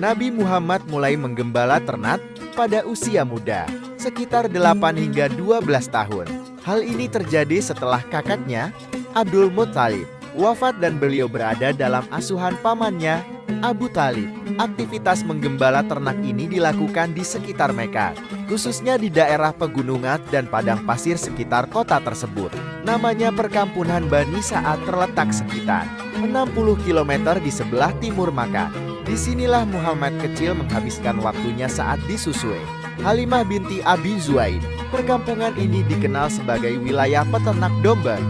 Nabi Muhammad mulai menggembala ternak pada usia muda, sekitar 8 hingga 12 tahun. Hal ini terjadi setelah kakaknya, Abdul Muttalib, wafat dan beliau berada dalam asuhan pamannya, Abu Talib. Aktivitas menggembala ternak ini dilakukan di sekitar Mekah, khususnya di daerah pegunungan dan padang pasir sekitar kota tersebut. Namanya perkampungan Bani Sa'ad terletak sekitar 60 km di sebelah timur Makkah. Disinilah Muhammad kecil menghabiskan waktunya saat disusui Halimah binti Abi Zuaid. Perkampungan ini dikenal sebagai wilayah peternak domba.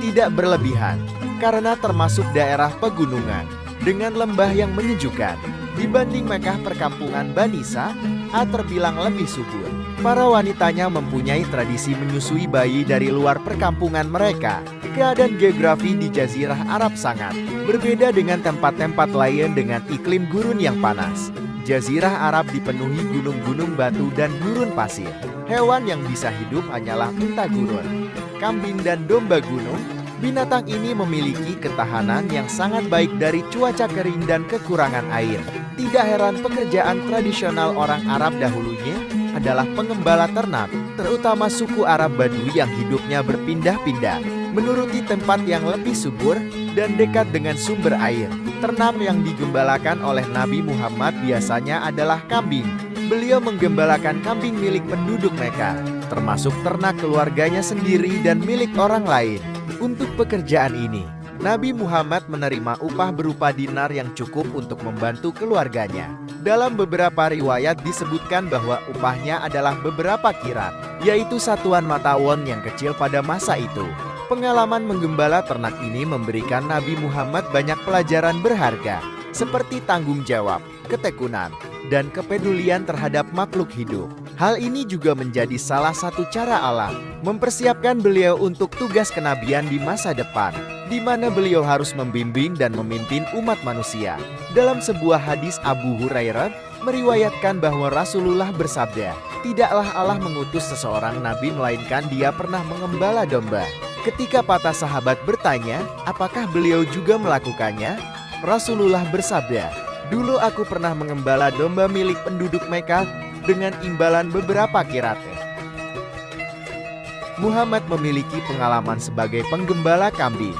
Tidak berlebihan, karena termasuk daerah pegunungan dengan lembah yang menyejukkan. Dibanding Mekah, perkampungan Bani Sa'ad terbilang lebih subur. Para wanitanya mempunyai tradisi menyusui bayi dari luar perkampungan mereka. Keadaan geografi di Jazirah Arab sangat berbeda dengan tempat-tempat lain dengan iklim gurun yang panas. Jazirah Arab dipenuhi gunung-gunung batu dan gurun pasir. Hewan yang bisa hidup hanyalah unta gurun, kambing dan domba gunung. Binatang ini memiliki ketahanan yang sangat baik dari cuaca kering dan kekurangan air. Tidak heran pekerjaan tradisional orang Arab dahulunya adalah pengembala ternak, terutama suku Arab Badui yang hidupnya berpindah-pindah, menuruti tempat yang lebih subur dan dekat dengan sumber air. Ternak yang digembalakan oleh Nabi Muhammad biasanya adalah kambing. Beliau menggembalakan kambing milik penduduk Mekah, termasuk ternak keluarganya sendiri dan milik orang lain. Untuk pekerjaan ini, Nabi Muhammad menerima upah berupa dinar yang cukup untuk membantu keluarganya. Dalam beberapa riwayat disebutkan bahwa upahnya adalah beberapa kirat, yaitu satuan mata won yang kecil pada masa itu. Pengalaman menggembala ternak ini memberikan Nabi Muhammad banyak pelajaran berharga, seperti tanggung jawab, ketekunan, dan kepedulian terhadap makhluk hidup. Hal ini juga menjadi salah satu cara Allah mempersiapkan beliau untuk tugas kenabian di masa depan, di mana beliau harus membimbing dan memimpin umat manusia. Dalam sebuah hadis, Abu Hurairah meriwayatkan bahwa Rasulullah bersabda, "Tidaklah Allah mengutus seseorang nabi melainkan dia pernah mengembala domba." Ketika para sahabat bertanya, apakah beliau juga melakukannya? Rasulullah bersabda, "Dulu aku pernah mengembala domba milik penduduk Mekah dengan imbalan beberapa kirat." Muhammad memiliki pengalaman sebagai penggembala kambing,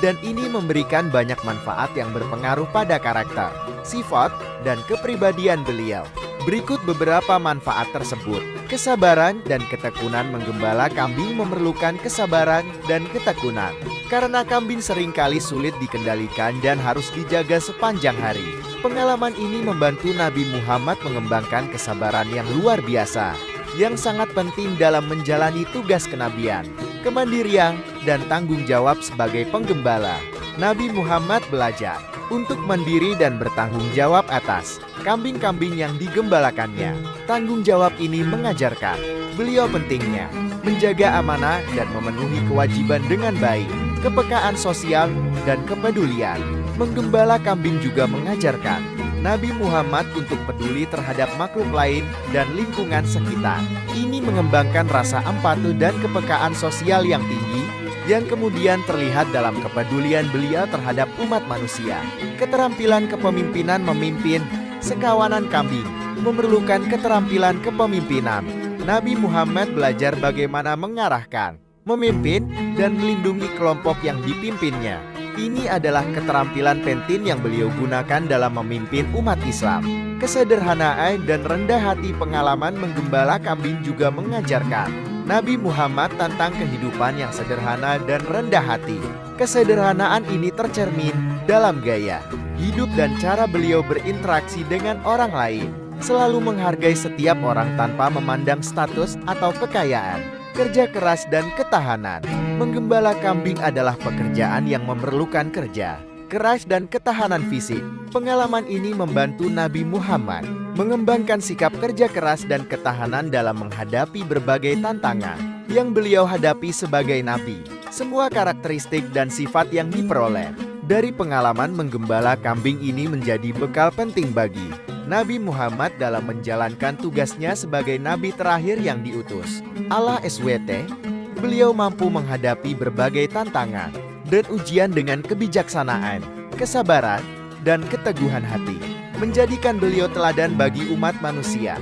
dan ini memberikan banyak manfaat yang berpengaruh pada karakter, sifat, dan kepribadian beliau. Berikut beberapa manfaat tersebut. Kesabaran dan ketekunan. Menggembala kambing memerlukan kesabaran dan ketekunan, karena kambing seringkali sulit dikendalikan dan harus dijaga sepanjang hari. Pengalaman ini membantu Nabi Muhammad mengembangkan kesabaran yang luar biasa, yang sangat penting dalam menjalani tugas kenabian, kemandirian, dan tanggung jawab sebagai penggembala. Nabi Muhammad belajar untuk mandiri dan bertanggung jawab atas kambing-kambing yang digembalakannya. Tanggung jawab ini mengajarkan beliau pentingnya menjaga amanah dan memenuhi kewajiban dengan baik, kepekaan sosial, dan kepedulian. Menggembala kambing juga mengajarkan Nabi Muhammad untuk peduli terhadap makhluk lain dan lingkungan sekitar. Ini mengembangkan rasa empati dan kepekaan sosial yang tinggi, yang kemudian terlihat dalam kepedulian beliau terhadap umat manusia. Keterampilan kepemimpinan. Memimpin sekawanan kambing memerlukan keterampilan kepemimpinan. Nabi Muhammad belajar bagaimana mengarahkan, memimpin, dan melindungi kelompok yang dipimpinnya. Ini adalah keterampilan penting yang beliau gunakan dalam memimpin umat Islam. Kesederhanaan dan rendah hati. Pengalaman menggembala kambing juga mengajarkan Nabi Muhammad tentang kehidupan yang sederhana dan rendah hati. Kesederhanaan ini tercermin dalam gaya hidup dan cara beliau berinteraksi dengan orang lain. Selalu menghargai setiap orang tanpa memandang status atau kekayaan. Kerja keras dan ketahanan. Menggembala kambing adalah pekerjaan yang memerlukan kerja keras dan ketahanan fisik. Pengalaman ini membantu Nabi Muhammad mengembangkan sikap kerja keras dan ketahanan dalam menghadapi berbagai tantangan yang beliau hadapi sebagai nabi. Semua karakteristik dan sifat yang diperoleh dari pengalaman menggembala kambing ini menjadi bekal penting bagi Nabi Muhammad dalam menjalankan tugasnya sebagai nabi terakhir yang diutus Allah SWT. Beliau mampu menghadapi berbagai tantangan dan ujian dengan kebijaksanaan, kesabaran, dan keteguhan hati. menjadikan beliau teladan bagi umat manusia.